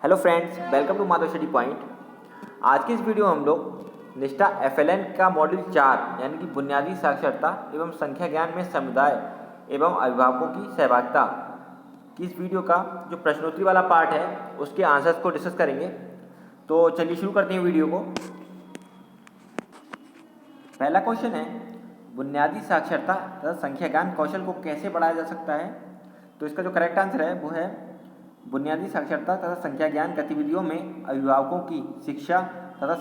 Hello friends, welcome to Madhav study point. आज की इस वीडियो में हम लोग निष्ठा FLN का मॉड्यूल 4 यानी कि बुनियादी साक्षरता एवं संख्या ज्ञान में समुदाय एवं अभिभावकों की सहभागिता की इस वीडियो का जो प्रश्नोत्तरी वाला पार्ट है उसके आंसर्स को डिस्कस करेंगे। तो चलिए शुरू करते हैं वीडियो को। पहला क्वेश्चन है, बुनियादी साक्षरता तथा संख्या ज्ञान कौशल को कैसे बढ़ाया जा सकता है। तो इसका जो करेक्ट आंसर है वो है बुनियादी साक्षरता तथा संख्या ज्ञान गतिविधियों में अभिभावकों की शिक्षा तथा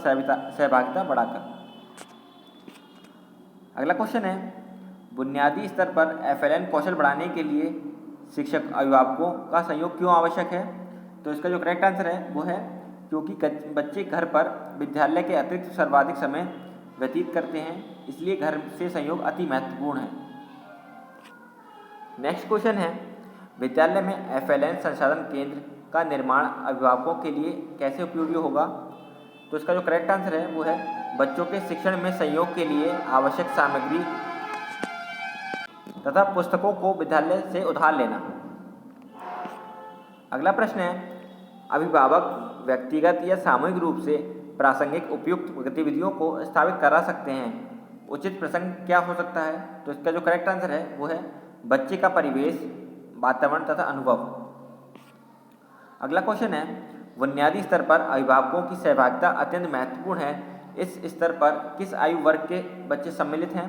सहभागिता बढ़ाकर। अगला क्वेश्चन है, बुनियादी स्तर पर FLN कौशल बढ़ाने के लिए शिक्षक अभिभावकों का सहयोग क्यों आवश्यक है। तो इसका जो करेक्ट आंसर है वो है क्योंकि बच्चे घर पर विद्यालय के अतिरिक्त सर्वाधिक समय व्यतीत करते हैं, इसलिए घर से सहयोग अति महत्वपूर्ण है। नेक्स्ट क्वेश्चन है, विद्यालय में FLN संसाधन केंद्र का निर्माण अभिभावकों के लिए कैसे उपयोगी होगा। तो इसका जो करेक्ट आंसर है वो है बच्चों के शिक्षण में सहयोग के लिए आवश्यक सामग्री तथा पुस्तकों को विद्यालय से उधार लेना। अगला प्रश्न है, अभिभावक व्यक्तिगत या सामूहिक रूप से प्रासंगिक उपयुक्त गतिविधियों को स्थापित करा सकते हैं, उचित प्रसंग क्या हो सकता है। तो इसका जो करेक्ट आंसर है वो है बच्चे का परिवेश, वातावरण तथा अनुभव। अगला क्वेश्चन है, बुनियादी स्तर पर अभिभावकों की सहभागिता अत्यंत महत्वपूर्ण है, इस स्तर पर किस आयु वर्ग के बच्चे सम्मिलित हैं।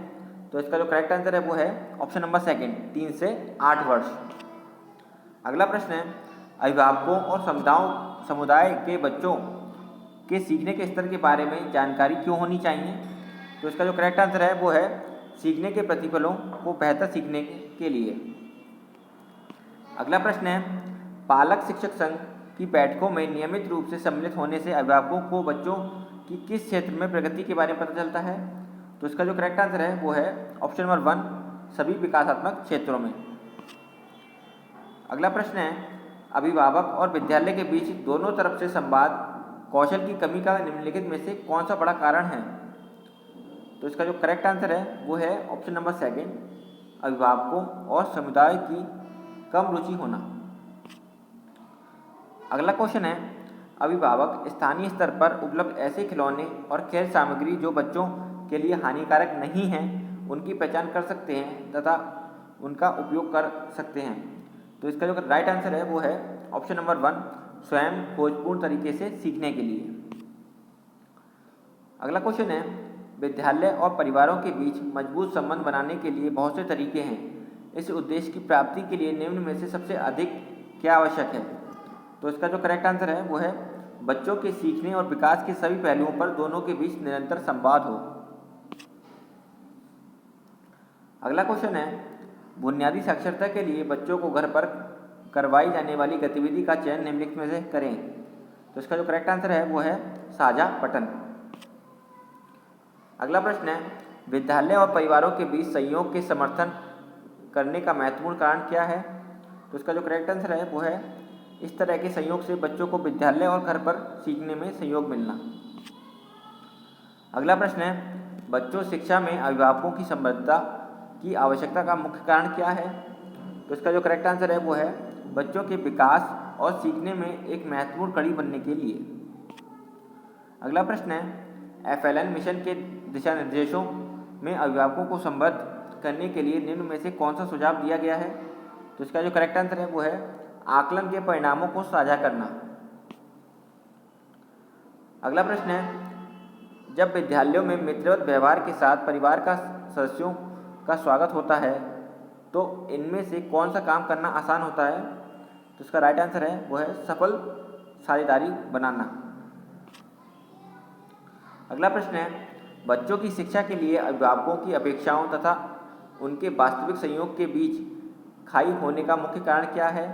तो इसका जो करेक्ट आंसर है वो है ऑप्शन नंबर सेकंड, 3 से 8 वर्ष। अगला प्रश्न है, अभिभावकों और समुदाय के बच्चों के सीखने के स्तर के बारे में जानकारी क्यों होनी चाहिए। तो इसका जो करेक्ट आंसर है वो है सीखने के प्रतिफलों को बेहतर सीखने के लिए। अगला प्रश्न है, पालक शिक्षक संघ की बैठकों में नियमित रूप से सम्मिलित होने से अभिभावकों को बच्चों की किस क्षेत्र में प्रगति के बारे में पता चलता है। तो इसका जो करेक्ट आंसर है वो है ऑप्शन नंबर 1, सभी विकासात्मक क्षेत्रों में। अगला प्रश्न है, अभिभावक और विद्यालय के बीच दोनों तरफ से संवाद कौशल की कमी का निम्नलिखित में से कौन सा बड़ा कारण है। तो इसका जो करेक्ट आंसर है वो है ऑप्शन नंबर सेकंड, अभिभावकों और समुदाय की कम रुचि होना। अगला क्वेश्चन है, अभिभावक स्थानीय स्तर पर उपलब्ध ऐसे खिलौने और खेल सामग्री जो बच्चों के लिए हानिकारक नहीं हैं उनकी पहचान कर सकते हैं तथा उनका उपयोग कर सकते हैं। तो इसका जो राइट आंसर है वो है ऑप्शन नंबर 1, स्वयं खोजपूर्ण तरीके से सीखने के लिए। अगला क्वेश्चन है, विद्यालय और परिवारों के बीच मजबूत संबंध बनाने के लिए बहुत से तरीके हैं, इस उद्देश्य की प्राप्ति के लिए निम्न में से सबसे अधिक क्या आवश्यक है। तो इसका जो करेक्ट आंसर है वो है बच्चों के सीखने और विकास के सभी पहलुओं पर दोनों के बीच निरंतर संवाद हो। अगला क्वेश्चन है, बुनियादी साक्षरता के लिए बच्चों को घर पर करवाई जाने वाली गतिविधि का चयन निम्नलिखित में से करें। तो इसका जो करेक्ट आंसर है वो है साझा पठन। अगला प्रश्न है, विद्यालय और परिवारों के बीच सहयोग के समर्थन करने का महत्वपूर्ण कारण क्या है। तो इसका जो करेक्ट आंसर है वो है इस तरह के सहयोग से बच्चों को विद्यालय और घर पर सीखने में सहयोग मिलना। अगला प्रश्न है, बच्चों शिक्षा में अभिभावकों की संबद्धता की आवश्यकता का मुख्य कारण क्या है। तो इसका जो करेक्ट आंसर है वो है बच्चों के विकास और सीखने में एक महत्वपूर्ण कड़ी बनने के लिए। अगला प्रश्न है, FLN मिशन के दिशा निर्देशों में अभिभावकों को संबद्ध करने के लिए निम्न में से कौन सा सुझाव दिया गया है। तो इसका जो करेक्ट आंसर है वो है आकलन के परिणामों को साझा करना। अगला प्रश्न है, जब विद्यालयों में मित्रवत व्यवहार के साथ परिवार का सदस्यों का स्वागत होता है तो इनमें से कौन सा काम करना आसान होता है। तो इसका राइट आंसर है वो है सफल साझेदारी बनाना। अगला प्रश्न है, बच्चों की शिक्षा के लिए अभिभावकों की अपेक्षाओं तथा उनके वास्तविक सहयोग के बीच खाई होने का मुख्य कारण क्या है।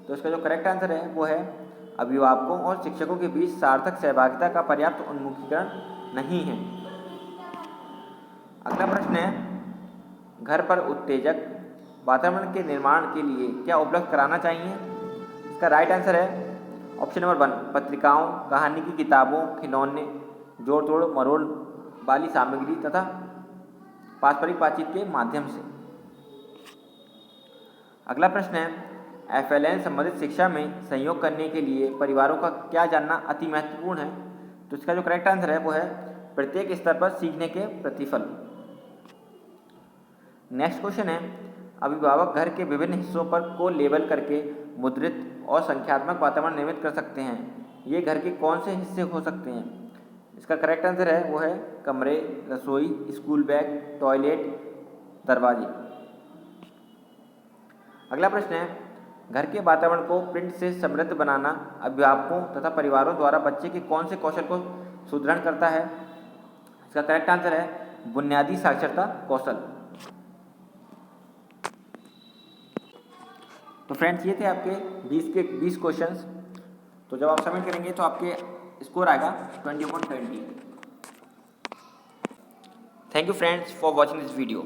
तो इसका जो करेक्ट आंसर है वो है अभिभावकों और शिक्षकों के बीच सार्थक सहभागिता का पर्याप्त उन्मुखीकरण नहीं है। अगला प्रश्न है, घर पर उत्तेजक वातावरण के निर्माण के लिए क्या उपलब्ध कराना चाहिए। इसका राइट आंसर है ऑप्शन नंबर 1, पत्रिकाओं, कहानी की किताबों, खिलौने, जोड़ तोड़ मरोड़ वाली सामग्री तथा पारस्परिक बातचीत के माध्यम से। अगला प्रश्न है, FLN संबंधित शिक्षा में सहयोग करने के लिए परिवारों का क्या जानना अति महत्वपूर्ण है? तो इसका जो करेक्ट आंसर है वो है प्रत्येक स्तर पर सीखने के प्रतिफल। नेक्स्ट क्वेश्चन है, अभिभावक घर के विभिन्न हिस्सों पर को लेबल करके मुद्रित और संख्यात्मक वातावरण निर्मित कर सकते हैं। ये घर के कौन से हिस्से हो सकते हैं? इसका करेक्ट आंसर है वो है कमरे, रसोई, स्कूल बैग, टॉयलेट, दरवाजे। अगला प्रश्न है, घर के वातावरण को प्रिंट से समृद्ध बनाना अभिभावकों तथा परिवारों द्वारा बच्चे के कौन से कौशल को सुदृढ़ करता है? इसका करेक्ट आंसर है बुनियादी साक्षरता कौशल। तो फ्रेंड्स ये थे आपके 20 क्वेश्चंस। तो जब आप सबमिट करेंगे तो आपके स्कोर आएगा 20/20। Thank you friends for watching this video.